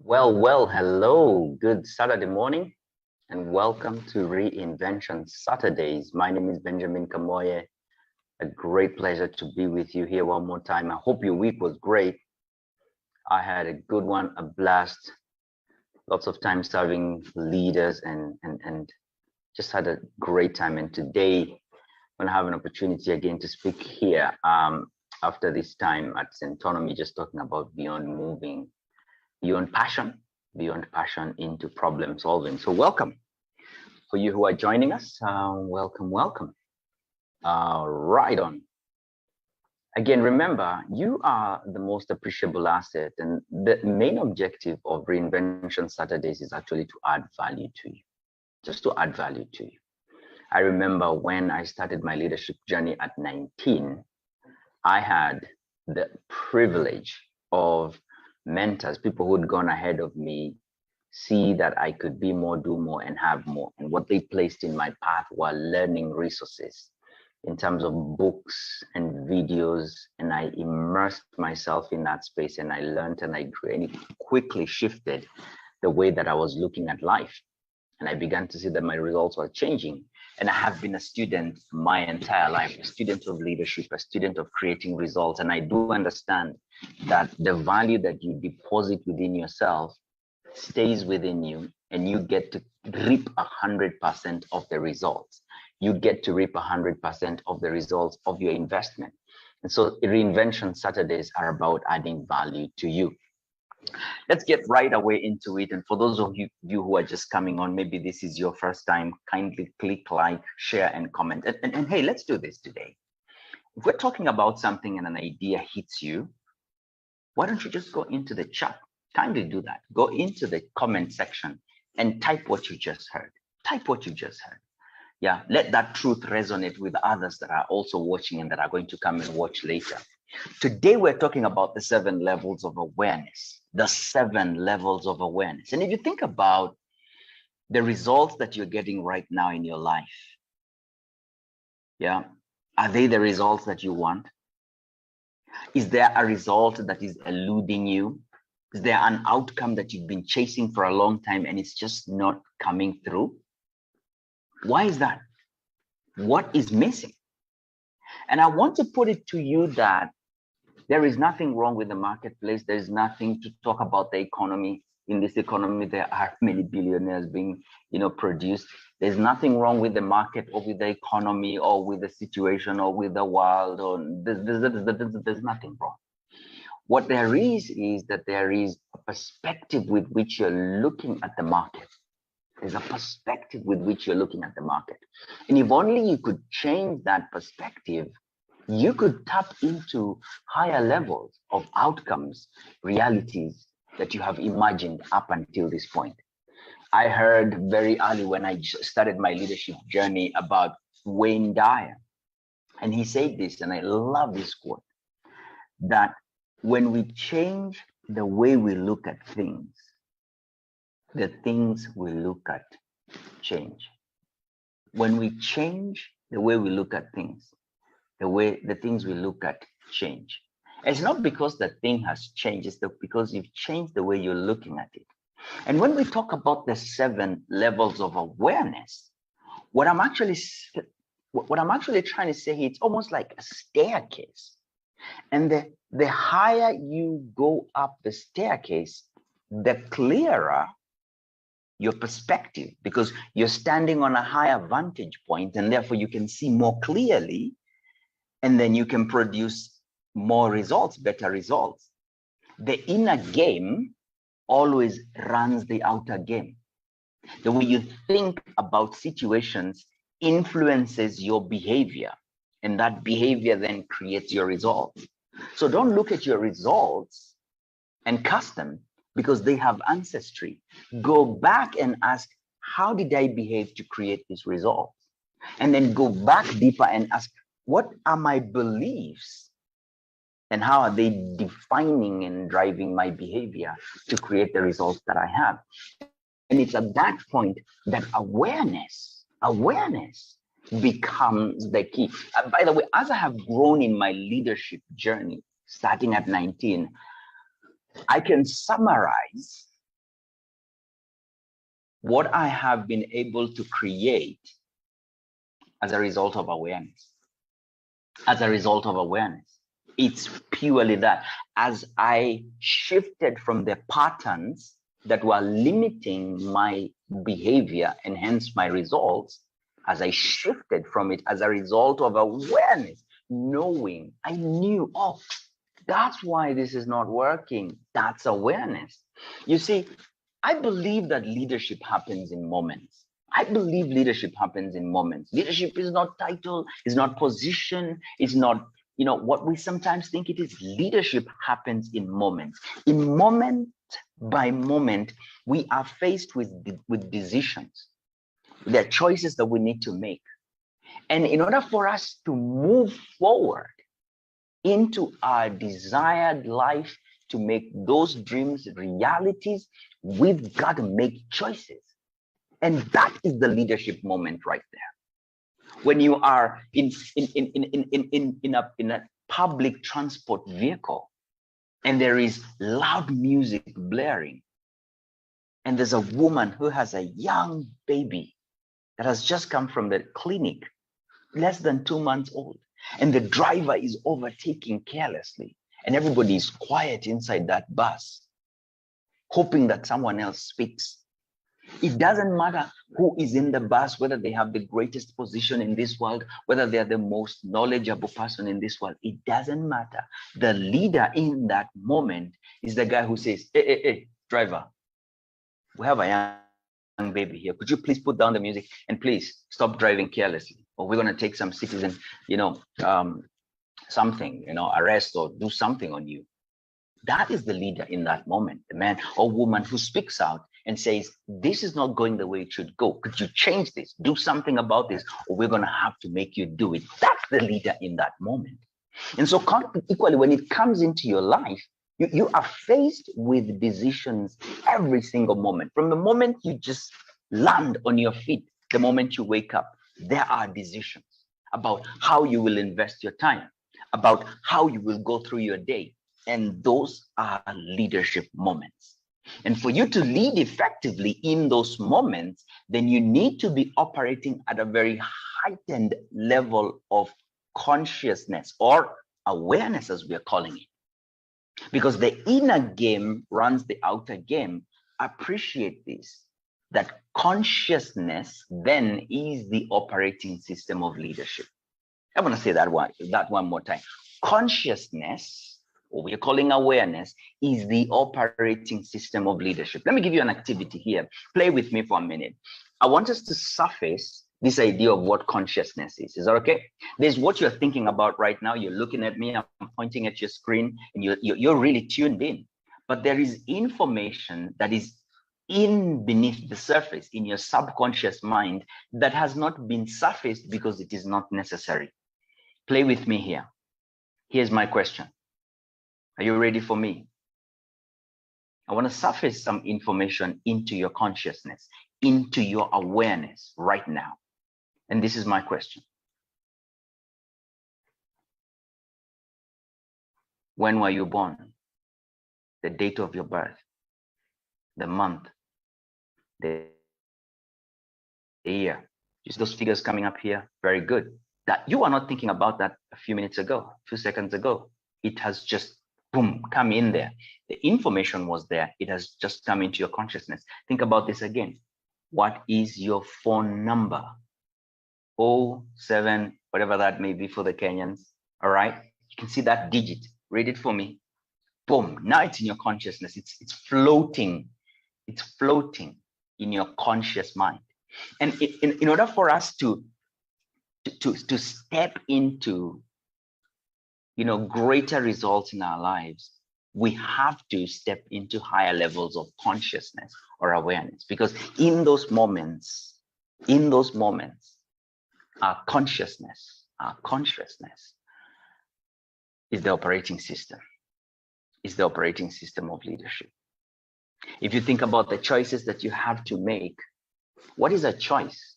Hello, good Saturday morning, and welcome to Reinvention Saturdays. My name is Benjamin Kamoye. A great pleasure to be with you here one more time. I hope your week was great. I had a good one, a blast, lots of time serving leaders and just had a great time. And today, I'm going to have an opportunity again to speak here after this time at Centonomy, just talking about beyond passion into problem solving. So welcome for you who are joining us. Welcome. Right on. Again, remember, you are the most appreciable asset, and the main objective of Reinvention Saturdays is actually to add value to you, just to add value to you. I remember when I started my leadership journey at 19, I had the privilege of mentors, people who had gone ahead of me, see that I could be more, do more, and have more. And what they placed in my path were learning resources in terms of books and videos. And I immersed myself in that space and I learned and I grew, and it quickly shifted the way that I was looking at life. And I began to see that my results were changing. And I have been a student my entire life, a student of leadership, a student of creating results. And I do understand that the value that you deposit within yourself stays within you, and you get to reap 100% of the results. You get to reap 100% of the results of your investment. And so Reinvention Saturdays are about adding value to you. Let's get right away into it. And for those of you who are just coming on, maybe this is your first time, kindly click like, share, and comment. And hey, let's do this today. If we're talking about something and an idea hits you, why don't you just go into the chat? Kindly do that. Go into the comment section and type what you just heard. Type what you just heard. Yeah, let that truth resonate with others that are also watching and that are going to come and watch later. Today, we're talking about the 7 levels of awareness, the 7 levels of awareness. And if you think about the results that you're getting right now in your life, yeah, are they the results that you want? Is there a result that is eluding you? Is there an outcome that you've been chasing for a long time and it's just not coming through? Why is that? What is missing? And I want to put it to you that there is nothing wrong with the marketplace. There's nothing to talk about the economy. In this economy, there are many billionaires being, produced. There's nothing wrong with the market or with the economy or with the situation or with the world. Or there's nothing wrong. What there is that there is a perspective with which you're looking at the market. There's a perspective with which you're looking at the market. And if only you could change that perspective, you could tap into higher levels of outcomes, realities that you have imagined up until this point. I heard very early when I started my leadership journey about Wayne Dyer. And he said this, and I love this quote, that when we change the way we look at things, the things we look at change. When we change the way we look at things, the things we look at change. It's not because the thing has changed, it's because you've changed the way you're looking at it. And when we talk about the 7 levels of awareness, what I'm actually trying to say here, it's almost like a staircase. And the higher you go up the staircase, the clearer your perspective, because you're standing on a higher vantage point, and therefore you can see more clearly, and then you can produce more results, better results. The inner game always runs the outer game. The way you think about situations influences your behavior, and that behavior then creates your results. So don't look at your results and cast them because they have ancestry. Go back and ask, how did I behave to create these results? And then go back deeper and ask, what are my beliefs and how are they defining and driving my behavior to create the results that I have? And it's at that point that awareness becomes the key. By the way, as I have grown in my leadership journey, starting at 19, I can summarize what I have been able to create as a result of awareness. As a result of awareness. It's purely that. As I shifted from the patterns that were limiting my behavior and hence my results, as I shifted from it as a result of awareness, knowing, I knew, oh, that's why this is not working. That's awareness. You see, I believe that leadership happens in moments. I believe leadership happens in moments. Leadership is not title, is not position, it's not, what we sometimes think it is. Leadership happens in moments. In moment by moment, we are faced with decisions. There are choices that we need to make. And in order for us to move forward into our desired life, to make those dreams realities, we've got to make choices. And that is the leadership moment right there. When you are in a public transport vehicle and there is loud music blaring, and there's a woman who has a young baby that has just come from the clinic, less than 2 months old, and the driver is overtaking carelessly, and everybody is quiet inside that bus, hoping that someone else speaks. It doesn't matter who is in the bus, whether they have the greatest position in this world, whether they're the most knowledgeable person in this world. It doesn't matter. The leader in that moment is the guy who says, hey, driver, we have a young baby here. Could you please put down the music and please stop driving carelessly? Or we're going to take some citizen, arrest or do something on you. That is the leader in that moment, the man or woman who speaks out and says, this is not going the way it should go. Could you change this? Do something about this, or we're going to have to make you do it. That's the leader in that moment. And so equally, when it comes into your life, you are faced with decisions every single moment. From the moment you just land on your feet, the moment you wake up, there are decisions about how you will invest your time, about how you will go through your day. And those are leadership moments. And for you to lead effectively in those moments, then you need to be operating at a very heightened level of consciousness or awareness, as we're calling it. Because the inner game runs the outer game. Appreciate this, that consciousness then is the operating system of leadership. I want to say that one more time. Consciousness, or we're calling awareness, is the operating system of leadership. Let me give you an activity here. Play with me for a minute. I want us to surface this idea of what consciousness is. Is that okay? There's what you're thinking about right now. You're looking at me, I'm pointing at your screen, and you're really tuned in. But there is information that is beneath the surface in your subconscious mind that has not been surfaced because it is not necessary. Play with me here. Here's my question. Are you ready for me? I want to surface some information into your consciousness, into your awareness right now. And this is my question. When were you born? The date of your birth, the month, the year. You see those figures coming up here? Very good. That you are not thinking about that a few minutes ago, a few seconds ago. It has just, boom, come in there. The information was there. It has just come into your consciousness. Think about this again. What is your phone number? 07, whatever that may be for the Kenyans. All right. You can see that digit. Read it for me. Boom. Now it's in your consciousness. It's floating. It's floating in your conscious mind. And in order for us to step into, greater results in our lives, we have to step into higher levels of consciousness or awareness, because in those moments, our consciousness is the operating system, of leadership. If you think about the choices that you have to make, what is a choice?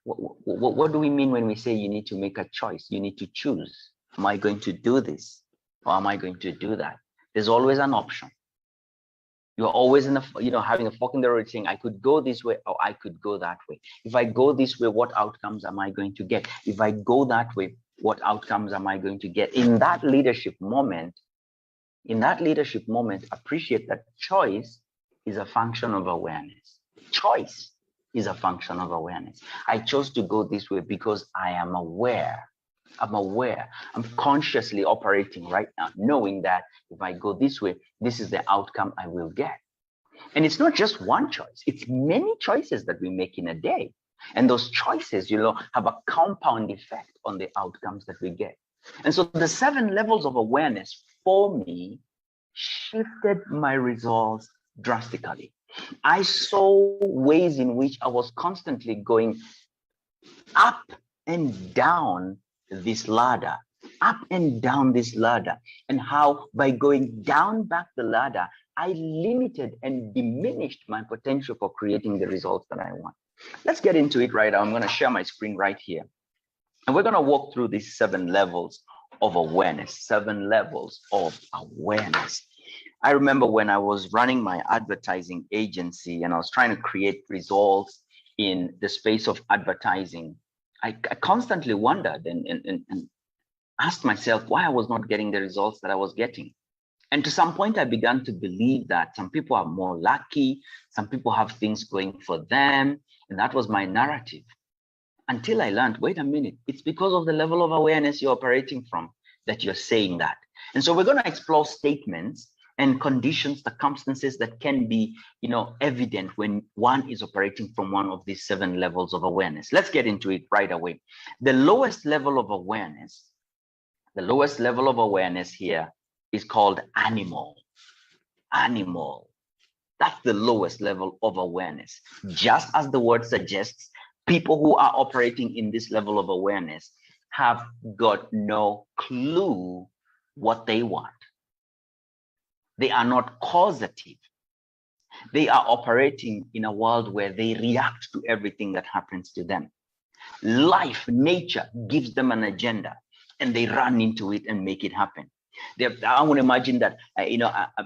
What do we mean when we say you need to make a choice? You need to choose. Am I going to do this or am I going to do that? There's always an option. You're always in having a fork in the road saying, I could go this way or I could go that way. If I go this way, what outcomes am I going to get? If I go that way, what outcomes am I going to get? In that leadership moment, appreciate that choice is a function of awareness. Choice is a function of awareness. I chose to go this way because I am aware. I'm consciously operating right now, knowing that if I go this way, this is the outcome I will get. And it's not just one choice, it's many choices that we make in a day. And those choices, have a compound effect on the outcomes that we get. And so the 7 levels of awareness for me shifted my results drastically. I saw ways in which I was constantly going up and down this ladder, and how by going down back the ladder, I limited and diminished my potential for creating the results that I want. Let's get into it right now. I'm going to share my screen right here. And we're going to walk through these 7 levels of awareness, 7 levels of awareness. I remember when I was running my advertising agency and I was trying to create results in the space of advertising, I constantly wondered and asked myself why I was not getting the results that I was getting. And to some point, I began to believe that some people are more lucky, some people have things going for them, and that was my narrative. Until I learned, wait a minute, it's because of the level of awareness you're operating from that you're saying that. And so we're going to explore statements and conditions, circumstances that can be, evident when one is operating from one of these 7 levels of awareness. Let's get into it right away. The lowest level of awareness here is called animal. That's the lowest level of awareness. Just as the word suggests, people who are operating in this level of awareness have got no clue what they want. They are not causative. They are operating in a world where they react to everything that happens to them. Life, nature gives them an agenda and they run into it and make it happen. I want to imagine that, a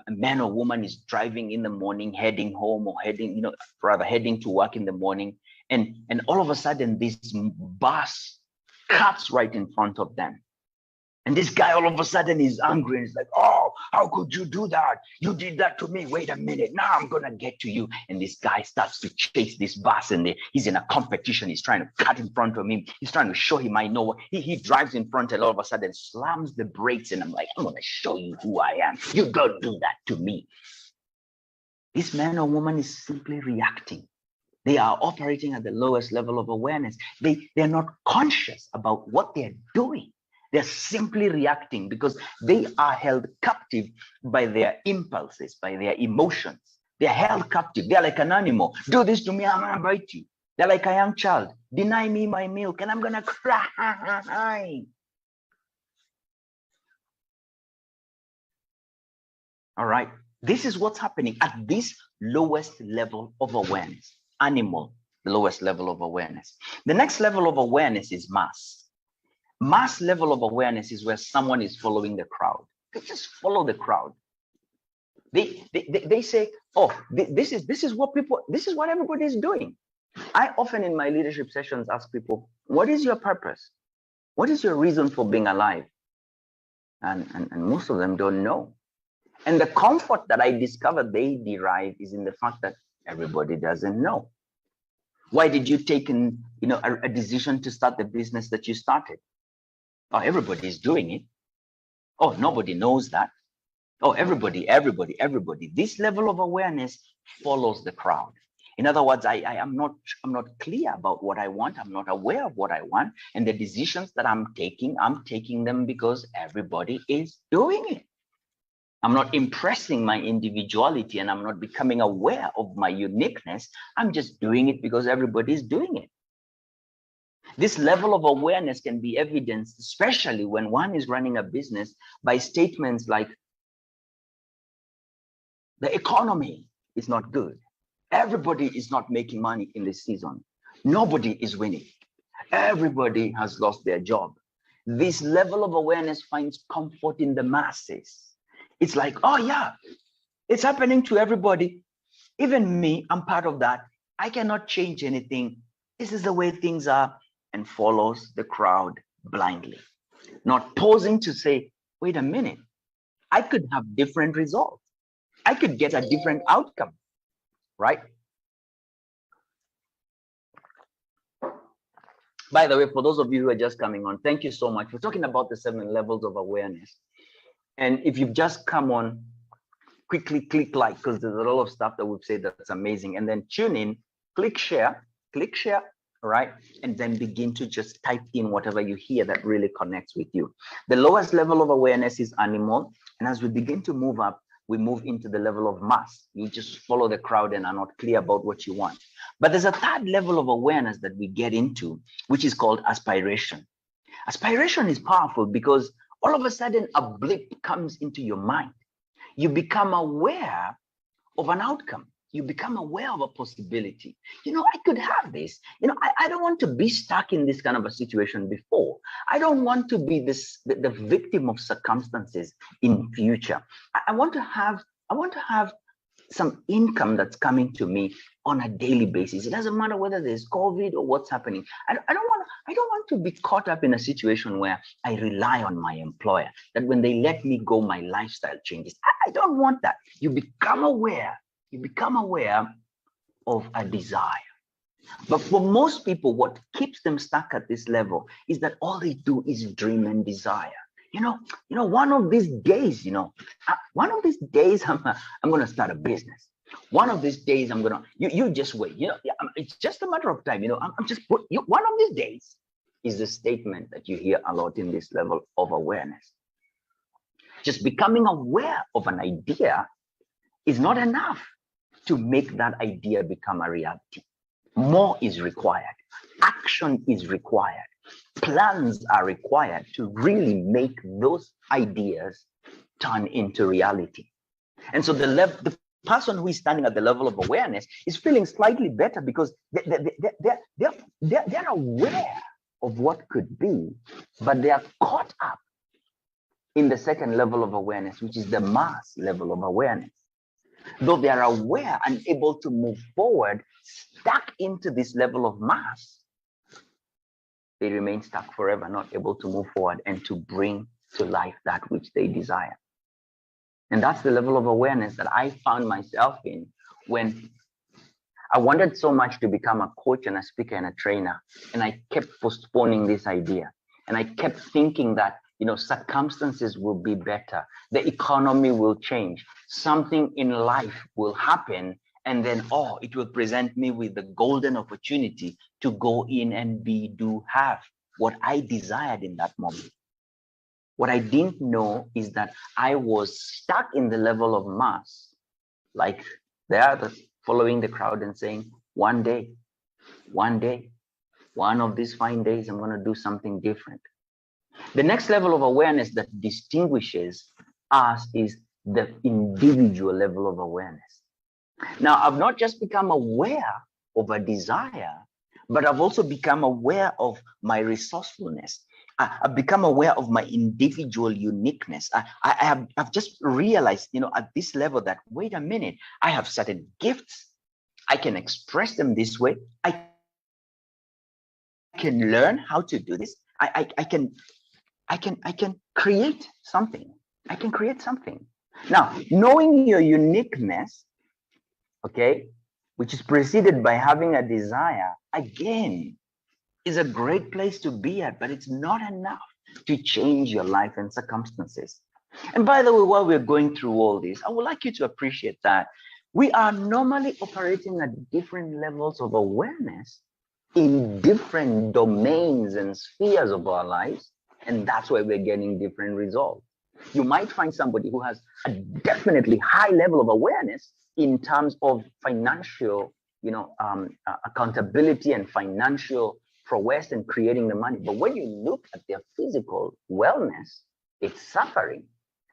man or woman is driving in the morning, heading home or heading to work in the morning. And all of a sudden this bus cuts right in front of them. And this guy all of a sudden is angry and he's like, oh, how could you do that? You did that to me. Wait a minute. Now I'm going to get to you. And this guy starts to chase this bus and he's in a competition. He's trying to cut in front of him. He's trying to show him I know. He drives in front and all of a sudden slams the brakes. And I'm like, I'm going to show you who I am. You don't do that to me. This man or woman is simply reacting. They are operating at the lowest level of awareness. They're not conscious about what they're doing. They're simply reacting because they are held captive by their impulses, by their emotions. They're held captive. They're like an animal. Do this to me, I'm going to bite you. They're like a young child. Deny me my milk and I'm going to cry. All right. This is what's happening at this lowest level of awareness. Animal, the lowest level of awareness. The next level of awareness is mass. Mass level of awareness is where someone is following the crowd. They just follow the crowd. They say, oh, this is what everybody is doing. I often in my leadership sessions ask people, what is your purpose? What is your reason for being alive? And most of them don't know. And the comfort that I discovered they derive is in the fact that everybody doesn't know. Why did you take a decision to start the business that you started? Oh, everybody is doing it. Oh, nobody knows that. Oh, everybody. This level of awareness follows the crowd. In other words, I'm not clear about what I want. I'm not aware of what I want. And the decisions that I'm taking them because everybody is doing it. I'm not impressing my individuality and I'm not becoming aware of my uniqueness. I'm just doing it because everybody is doing it. This level of awareness can be evidenced, especially when one is running a business, by statements like, the economy is not good. Everybody is not making money in this season. Nobody is winning. Everybody has lost their job. This level of awareness finds comfort in the masses. It's like, oh yeah, It's happening to everybody. Even me, I'm part of that. I cannot change anything. This is the way things are, and follows the crowd blindly, not pausing to say, wait a minute, I could have different results. I could get a different outcome, right? By the way, for those of you who are just coming on, thank you so much. We're talking about the 7 levels of awareness. And if you've just come on, quickly click like, because there's a lot of stuff that we've said that's amazing. And then tune in, click share, right? And then begin to just type in whatever you hear that really connects with you. The lowest level of awareness is animal. And as we begin to move up, we move into the level of mass. You just follow the crowd and are not clear about what you want. But there's a third level of awareness that we get into, which is called aspiration. Aspiration is powerful because all of a sudden a blip comes into your mind. You become aware of an outcome. You become aware of a possibility. I could have this. I don't want to be stuck in this kind of a situation before. I don't want to be the victim of circumstances in future. I want to have some income that's coming to me on a daily basis. It doesn't matter whether there's COVID or what's happening. I don't want to be caught up in a situation where I rely on my employer, that when they let me go, my lifestyle changes. I don't want that. You become aware of a desire. But for most people, what keeps them stuck at this level is that all they do is dream and desire. One of these days, I'm going to start a business. One of these days, I'm going to, you just wait. It's just a matter of time. I'm just, one of these days is the statement that you hear a lot in this level of awareness. Just becoming aware of an idea is not enough to make that idea become a reality. More is required. Action is required. Plans are required to really make those ideas turn into reality. And so the person who is standing at the level of awareness is feeling slightly better because they're aware of what could be, but they are caught up in the second level of awareness, which is the mass level of awareness. Though they are aware and able to move forward, stuck into this level of mass, they remain stuck forever, not able to move forward and to bring to life that which they desire. And that's the level of awareness that I found myself in when I wanted so much to become a coach and a speaker and a trainer. And I kept postponing this idea. And I kept thinking that, circumstances will be better. The economy will change. Something in life will happen. And then, it will present me with the golden opportunity to go in and have what I desired in that moment. What I didn't know is that I was stuck in the level of mass, like the others, following the crowd and saying, one day, one of these fine days, I'm going to do something different. The next level of awareness that distinguishes us is the individual level of awareness. Now, I've not just become aware of a desire, but I've also become aware of my resourcefulness. I've become aware of my individual uniqueness. I've just realized, at this level that, wait a minute, I have certain gifts. I can express them this way. I can learn how to do this. I can create something. I can create something. Now, knowing your uniqueness, okay, which is preceded by having a desire, again, is a great place to be at, but it's not enough to change your life and circumstances. And by the way, while we're going through all this, I would like you to appreciate that we are normally operating at different levels of awareness in different domains and spheres of our lives, and that's why we're getting different results. You might find somebody who has a definitely high level of awareness in terms of financial, accountability and financial prowess and creating the money. But when you look at their physical wellness, it's suffering.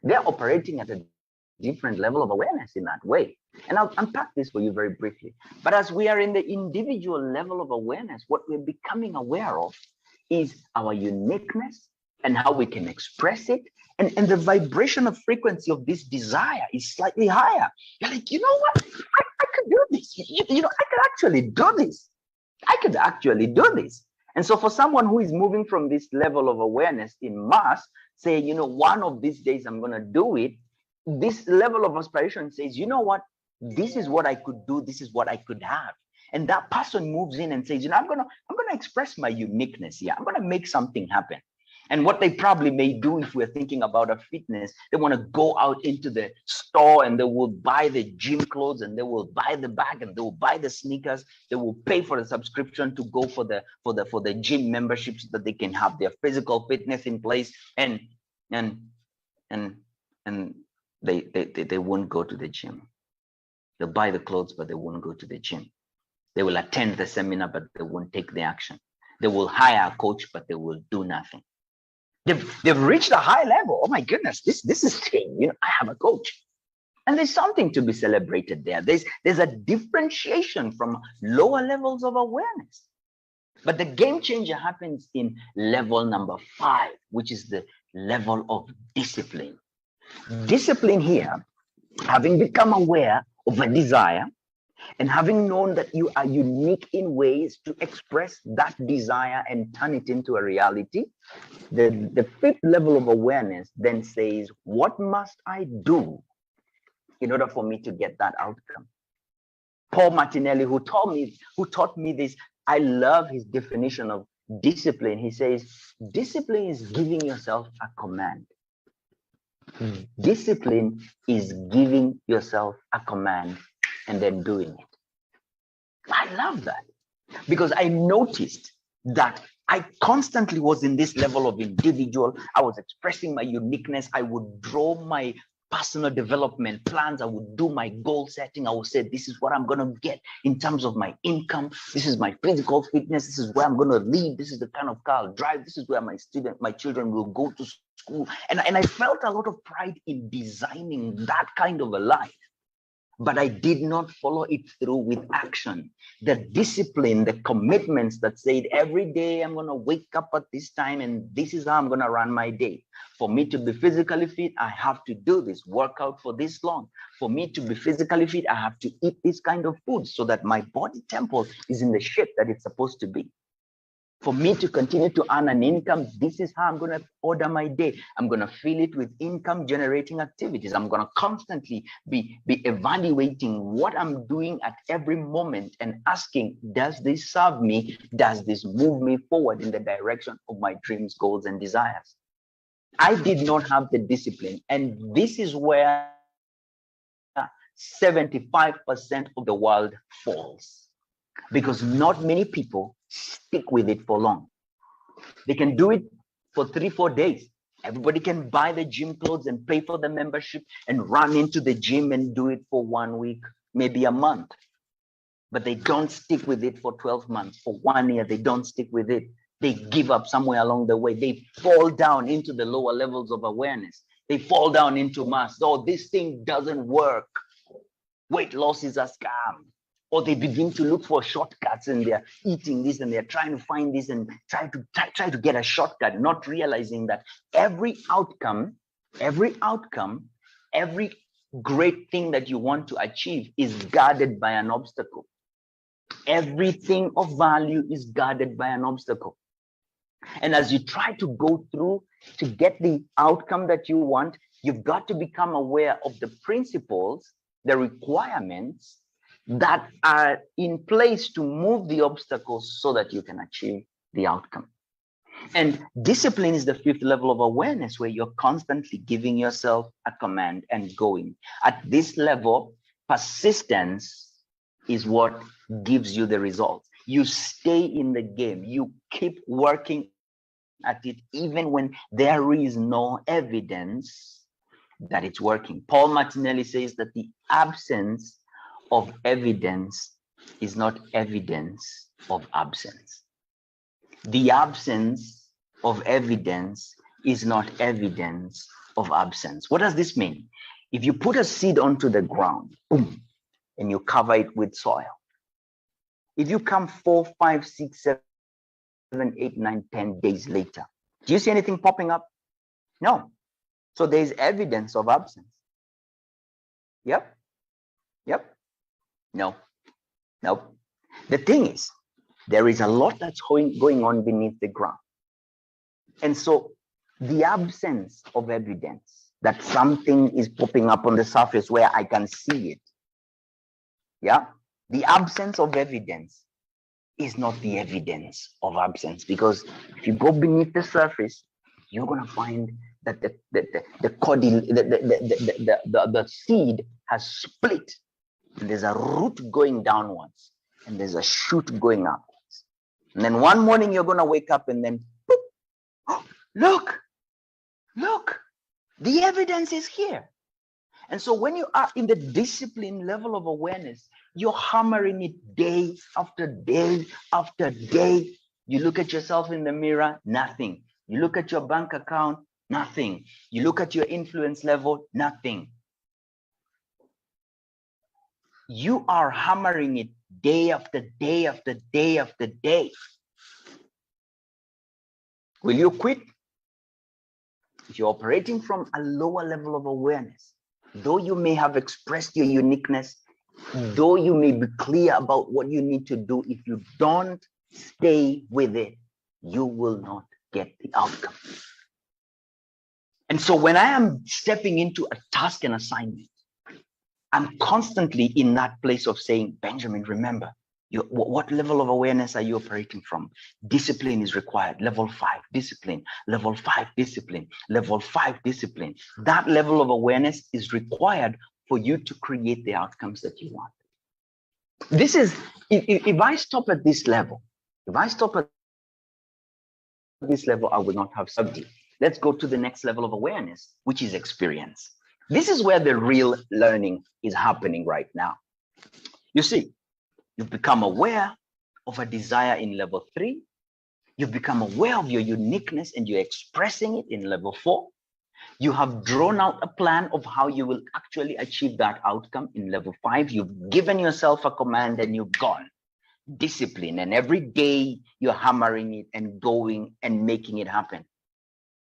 They're operating at a different level of awareness in that way. And I'll unpack this for you very briefly. But as we are in the individual level of awareness, what we're becoming aware of is our uniqueness and how we can express it And the vibration of frequency of this desire is slightly higher. You're like, you know what? I could do this. You know, I could actually do this. I could actually do this. And so for someone who is moving from this level of awareness in mass, saying, you know, one of these days I'm going to do it, this level of aspiration says, you know what? This is what I could do. This is what I could have. And that person moves in and says, you know, I'm gonna express my uniqueness here. I'm gonna make something happen. And what they probably may do, if we're thinking about a fitness, they want to go out into the store and they will buy the gym clothes and they will buy the bag and they will buy the sneakers. They will pay for the subscription to go for the gym membership so that they can have their physical fitness in place. And they won't go to the gym. They'll buy the clothes, but they won't go to the gym. They will attend the seminar, but they won't take the action. They will hire a coach, but they will do nothing. They've reached a high level. Oh my goodness, this is, you know, I have a coach. And there's something to be celebrated there. There's a differentiation from lower levels of awareness. But the game changer happens in level number 5, which is the level of discipline. Discipline here, having become aware of a desire, and having known that you are unique in ways to express that desire and turn it into a reality, the 5th level of awareness then says, what must I do in order for me to get that outcome? Paul Martinelli, who taught me this, I love his definition of discipline. He says, discipline is giving yourself a command. Discipline is giving yourself a command and then doing it. I love that, because I noticed that I constantly was in this level of individual. I was expressing my uniqueness. I would draw my personal development plans. I would do my goal setting. I would say, this is what I'm going to get in terms of my income. This is my physical fitness. This is where I'm going to live. This is the kind of car I'll drive. This is where my children will go to school. And I felt a lot of pride in designing that kind of a life. But I did not follow it through with action. The discipline, the commitments that said every day I'm going to wake up at this time and this is how I'm going to run my day. For me to be physically fit, I have to do this, work out for this long. For me to be physically fit, I have to eat this kind of food so that my body temple is in the shape that it's supposed to be. For me to continue to earn an income, this is how I'm going to order my day. I'm going to fill it with income generating activities. I'm going to constantly be evaluating what I'm doing at every moment and asking, does this serve me? Does this move me forward in the direction of my dreams, goals, and desires? I did not have the discipline. And this is where 75% of the world falls, because not many people stick with it for long. They can do it for 3-4 days. Everybody can buy the gym clothes and pay for the membership and run into the gym and do it for 1 week, maybe a month. But they don't stick with it for 12 months, for 1 year. They don't stick with it. They give up somewhere along the way. They fall down into the lower levels of awareness. They fall down into mass. Oh, this thing doesn't work. Weight loss is a scam. Or they begin to look for shortcuts and they're eating this and they're trying to find this and try to get a shortcut, not realizing that every outcome, every great thing that you want to achieve is guarded by an obstacle. Everything of value is guarded by an obstacle. And as you try to go through to get the outcome that you want, you've got to become aware of the principles, the requirements that are in place to move the obstacles so that you can achieve the outcome. And discipline is the 5th level of awareness, where you're constantly giving yourself a command and going. At this level, persistence is what gives you the results. You stay in the game. You keep working at it even when there is no evidence that it's working. Paul Martinelli says that the absence of evidence is not evidence of absence. The absence of evidence is not evidence of absence. What does this mean? If you put a seed onto the ground, boom, and you cover it with soil, if you come 4, 5, 6, 7, 8, 9, 10 days later, do you see anything popping up? No. So there is evidence of absence. Yep. Yep. No. Nope. The thing is, there is a lot that's going on beneath the ground. And so the absence of evidence that something is popping up on the surface where I can see it. Yeah. The absence of evidence is not the evidence of absence, because if you go beneath the surface, you're going to find that the seed has split, and there's a root going downwards and there's a shoot going upwards. And then one morning you're going to wake up and then boop, oh, look, the evidence is here. And so when you are in the discipline level of awareness, you're hammering it day after day after day. You look at yourself in the mirror, nothing. You look at your bank account, nothing. You look at your influence level, nothing. You are hammering it day after day after day after day. Will you quit? If you're operating from a lower level of awareness, though you may have expressed your uniqueness, though you may be clear about what you need to do, if you don't stay with it, you will not get the outcome. And so when I am stepping into a task and assignment, I'm constantly in that place of saying, Benjamin, remember, what level of awareness are you operating from? Discipline is required. Level 5, discipline. Level 5, discipline. Level 5, discipline. That level of awareness is required for you to create the outcomes that you want. This is, if I stop at this level, I will not have subject. Let's go to the next level of awareness, which is experience. This is where the real learning is happening right now. You see, you've become aware of a desire in level 3. You've become aware of your uniqueness and you're expressing it in level 4. You have drawn out a plan of how you will actually achieve that outcome in level 5. You've given yourself a command and you've gone. Discipline, and every day you're hammering it and going and making it happen.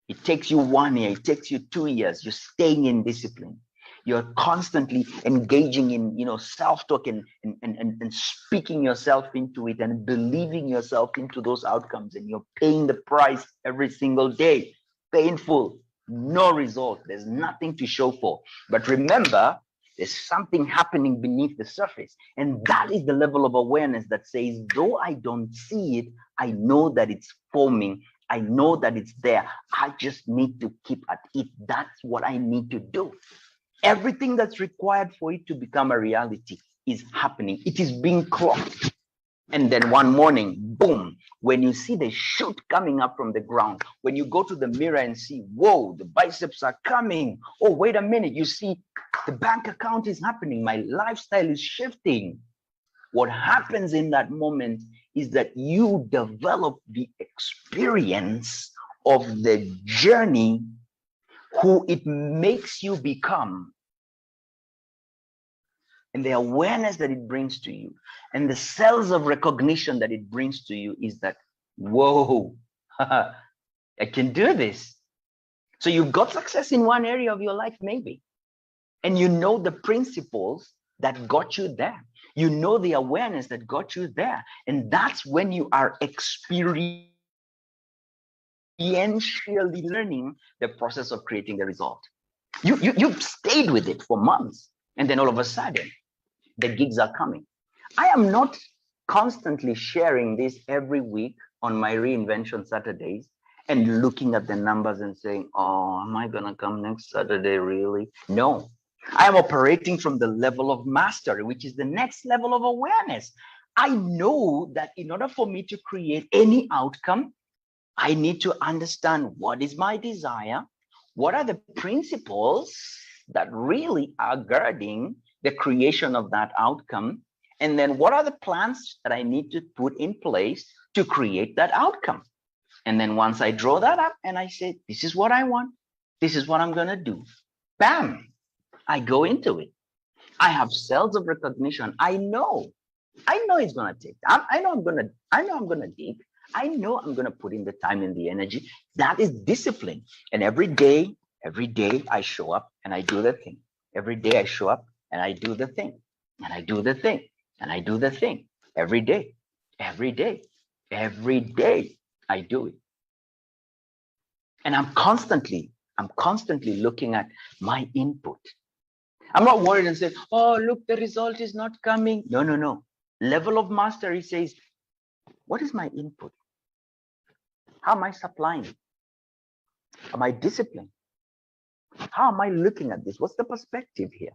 It takes you 1 year, it takes you 2 years. You're staying in discipline. You're constantly engaging in self-talk and speaking yourself into it and believing yourself into those outcomes, and you're paying the price every single day. Painful, no result. There's nothing to show for. But remember, there's something happening beneath the surface. And that is the level of awareness that says, though I don't see it, I know that it's forming. I know that it's there. I just need to keep at it. That's what I need to do. Everything that's required for it to become a reality is happening. It is being clocked. And then one morning, boom, when you see the shoot coming up from the ground, when you go to the mirror and see, whoa, the biceps are coming. Oh, wait a minute. You see, the bank account is happening. My lifestyle is shifting. What happens in that moment is that you develop the experience of the journey, who it makes you become, and the awareness that it brings to you, and the cells of recognition that it brings to you is that, whoa, I can do this. So you've got success in one area of your life, maybe, and you know the principles that got you there. You know the awareness that got you there. And that's when you are experientially learning the process of creating the result. You've stayed with it for months, and then all of a sudden, the gigs are coming. I am not constantly sharing this every week on my reinvention Saturdays and looking at the numbers and saying, oh, am I going to come next Saturday, really? No. I am operating from the level of mastery, which is the next level of awareness. I know that in order for me to create any outcome, I need to understand what is my desire, what are the principles that really are guarding the creation of that outcome, and then what are the plans that I need to put in place to create that outcome. And then once I draw that up and I say, this is what I want, this is what I'm going to do, bam, I go into it. I have cells of recognition. I know it's going to take time. I know I'm going to dig. I know I'm going to put in the time and the energy. That is discipline. And every day Every day I show up and I do the thing. Every day I show up and I do the thing. And I do the thing. And I do the thing. Every day. Every day. Every day I do it. And I'm constantly looking at my input. I'm not worried and saying, oh, look, the result is not coming. No, no, no. Level of mastery says, what is my input? How am I supplying? Am I disciplined? How am I looking at this? What's the perspective here?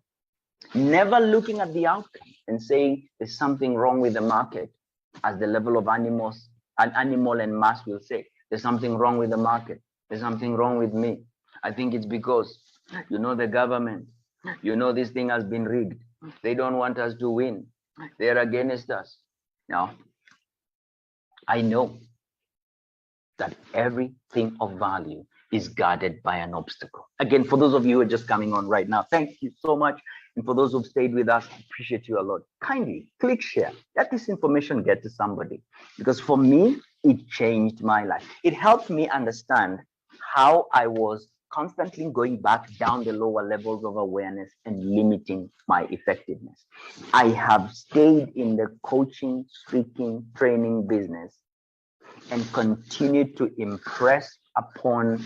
Never looking at the outcome and saying there's something wrong with the market, as the level of animals, an animal and mass will say, there's something wrong with the market. There's something wrong with me. I think it's because, the government, this thing has been rigged. They don't want us to win. They're against us. Now, I know that everything of value is guarded by an obstacle. Again, for those of you who are just coming on right now, thank you so much. And for those who've stayed with us, I appreciate you a lot. Kindly click share. Let this information get to somebody. Because for me, it changed my life. It helped me understand how I was constantly going back down the lower levels of awareness and limiting my effectiveness. I have stayed in the coaching, speaking, training business and continued to impress upon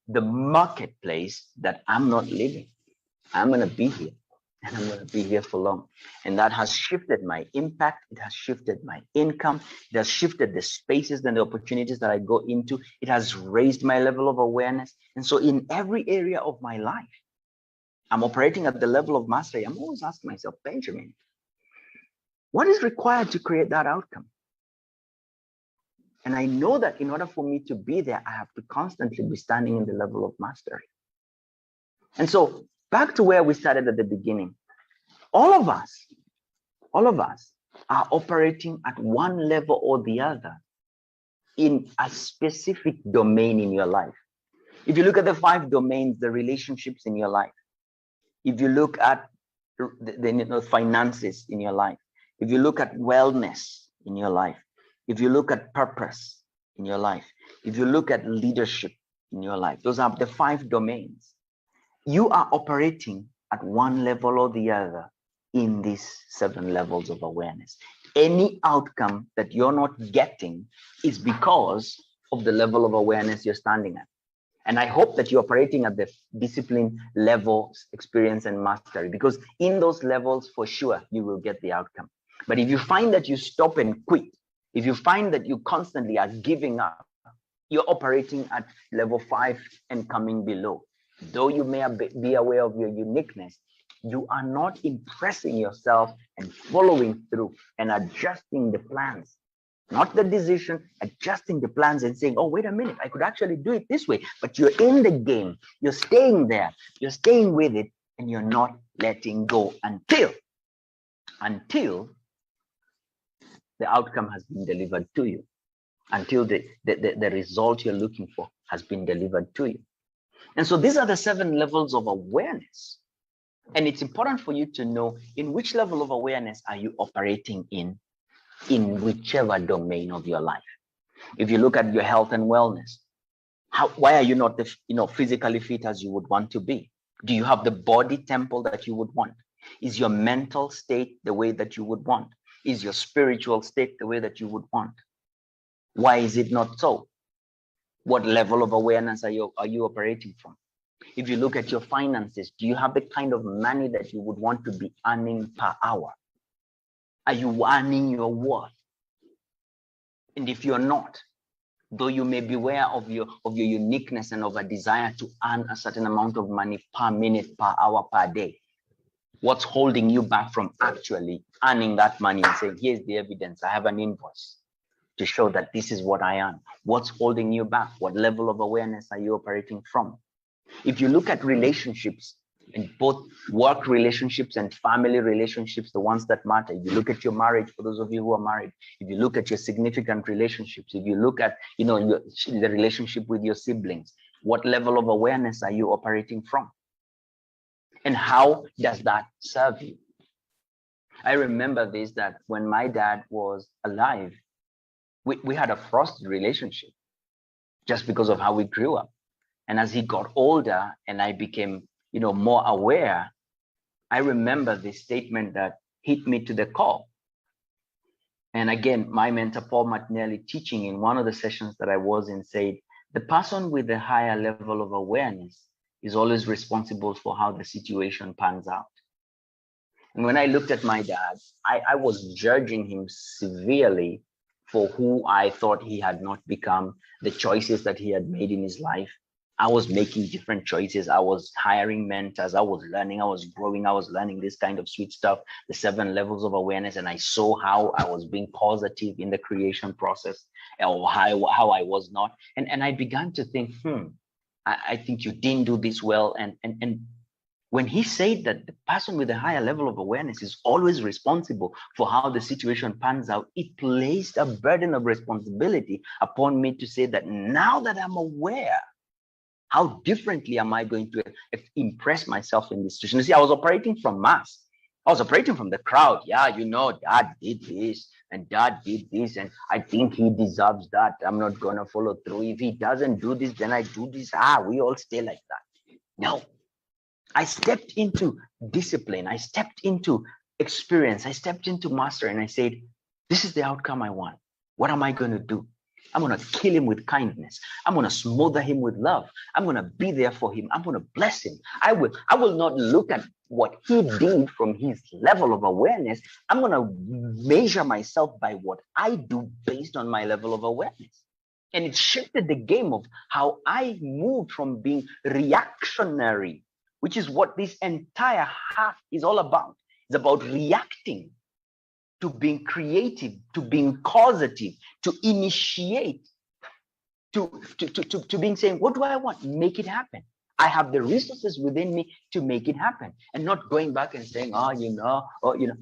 the marketplace that I'm not living. I'm going to be here, and I'm going to be here for long. And that has shifted my impact. It has shifted my income. It has shifted the spaces and the opportunities that I go into. It has raised my level of awareness. And so in every area of my life, I'm operating at the level of mastery. I'm always asking myself, Benjamin, what is required to create that outcome? And I know that in order for me to be there, I have to constantly be standing in the level of mastery. And so back to where we started at the beginning, all of us are operating at one level or the other in a specific domain in your life. If you look at the 5 domains, the relationships in your life, if you look at the finances in your life, if you look at wellness in your life, if you look at purpose in your life, if you look at leadership in your life, those are the 5 domains. You are operating at one level or the other in these 7 levels of awareness. Any outcome that you're not getting is because of the level of awareness you're standing at. And I hope that you're operating at the discipline level, experience, and mastery, because in those levels, for sure, you will get the outcome. But if you find that you stop and quit, if you find that you constantly are giving up, you're operating at level 5 and coming below. Though you may be aware of your uniqueness, you are not impressing yourself and following through and adjusting the plans. Not the decision, adjusting the plans and saying, oh, wait a minute, I could actually do it this way. But you're in the game, you're staying there, you're staying with it, and you're not letting go until the outcome has been delivered to you, until the result you're looking for has been delivered to you. And so these are the 7 levels of awareness. And it's important for you to know in which level of awareness are you operating in whichever domain of your life. If you look at your health and wellness, why are you not physically fit as you would want to be? Do you have the body temple that you would want? Is your mental state the way that you would want? Is your spiritual state the way that you would want? Why is it not so? What level of awareness are you operating from? If you look at your finances, do you have the kind of money that you would want to be earning per hour? Are you earning your worth? And if you're not, though you may be aware of your uniqueness and of a desire to earn a certain amount of money per minute, per hour, per day, what's holding you back from actually earning that money and saying, here's the evidence, I have an invoice to show that this is what I earn? What's holding you back? What level of awareness are you operating from? If you look at relationships, in both work relationships and family relationships, the ones that matter, if you look at your marriage, for those of you who are married, if you look at your significant relationships, if you look at the relationship with your siblings, what level of awareness are you operating from? And how does that serve you? I remember this, that when my dad was alive, we had a frosty relationship just because of how we grew up. And as he got older and I became, more aware, I remember this statement that hit me to the core. And again, my mentor, Paul Martinelli, teaching in one of the sessions that I was in, said, the person with a higher level of awareness is always responsible for how the situation pans out. And when I looked at my dad, I was judging him severely for who I thought he had not become, the choices that he had made in his life. I was making different choices. I was hiring mentors. I was learning. I was growing. I was learning this kind of sweet stuff, the 7 levels of awareness. And I saw how I was being positive in the creation process, or how I was not. And I began to think, I think you didn't do this well. And when he said that the person with a higher level of awareness is always responsible for how the situation pans out, it placed a burden of responsibility upon me to say that now that I'm aware, how differently am I going to impress myself in this situation? You see, I was operating from mass. I was operating from the crowd. Yeah, dad did this and dad did this, and I think he deserves that. I'm not going to follow through. If he doesn't do this, then I do this. We all stay like that. No. I stepped into discipline. I stepped into experience. I stepped into master, and I said, this is the outcome I want. What am I going to do? I'm going to kill him with kindness. I'm going to smother him with love. I'm going to be there for him. I'm going to bless him. I will not look at what he did from his level of awareness. I'm going to measure myself by what I do based on my level of awareness. And it shifted the game of how I moved from being reactionary, which is what this entire half is all about. It's about reacting, to being creative, to being causative, to initiate, to being saying, what do I want? Make it happen. I have the resources within me to make it happen, and not going back and saying, The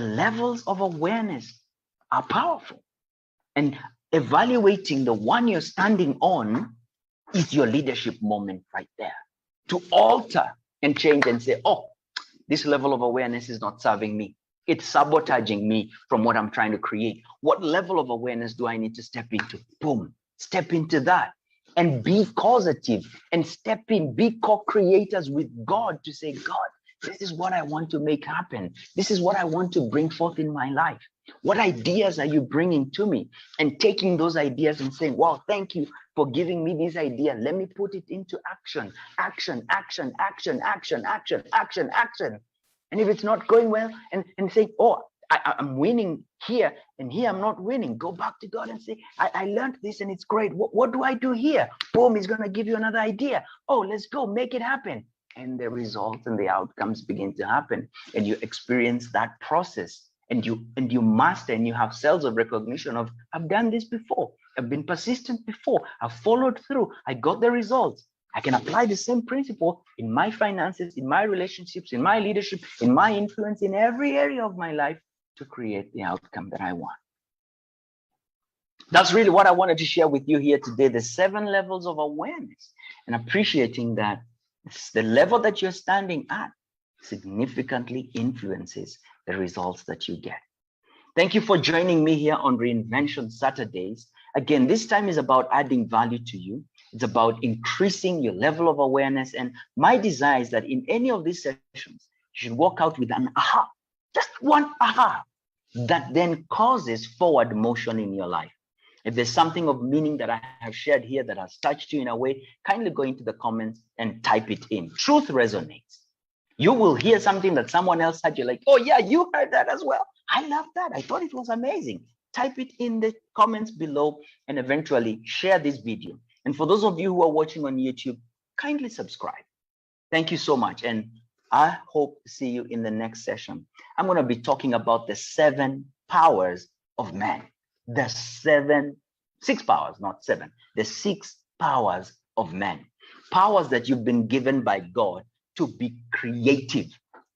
levels of awareness are powerful, and evaluating the one you're standing on is your leadership moment right there. To alter and change and say, this level of awareness is not serving me. It's sabotaging me from what I'm trying to create. What level of awareness do I need to step into? Boom, step into that and be causative and step in, be co-creators with God to say, God, this is what I want to make happen. This is what I want to bring forth in my life. What ideas are you bringing to me? And taking those ideas and saying, wow, thank you for giving me this idea. Let me put it into action. Action, action, action, action, action, action, action. And if it's not going well, and say, I'm winning here, and here I'm not winning, go back to God and say, I learned this and it's great. What do I do here? Boom, he's going to give you another idea. Let's go, make it happen. And the results and the outcomes begin to happen. And you experience that process. And you master, and you have cells of recognition of, I've done this before. I've been persistent before. I've followed through. I got the results. I can apply the same principle in my finances, in my relationships, in my leadership, in my influence, in every area of my life to create the outcome that I want. That's really what I wanted to share with you here today, the 7 levels of awareness, and appreciating that the level that you're standing at significantly influences the results that you get. Thank you for joining me here on Reinvention Saturdays. Again, this time is about adding value to you. It's about increasing your level of awareness. And my desire is that in any of these sessions, you should walk out with an aha, just one aha, that then causes forward motion in your life. If there's something of meaning that I have shared here that has touched you in a way, kindly go into the comments and type it in. Truth resonates. You will hear something that someone else had. You're like, oh yeah, you heard that as well. I love that. I thought it was amazing. Type it in the comments below and eventually share this video. And for those of you who are watching on YouTube, kindly subscribe. Thank you so much. And I hope to see you in the next session. I'm going to be talking about the 7 powers of man. The 6 powers, not 7. The 6 powers of man. Powers that you've been given by God to be creative,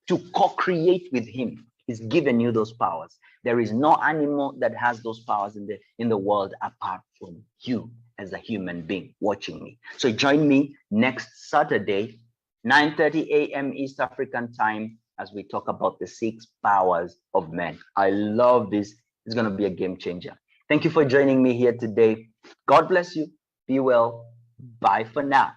to co-create with him. He's given you those powers. There is no animal that has those powers in the world apart from you as a human being watching me. So join me next Saturday, 9:30 a.m. East African time, as we talk about the 6 powers of men. I love this. It's going to be a game changer. Thank you for joining me here today. God bless you. Be well. Bye for now.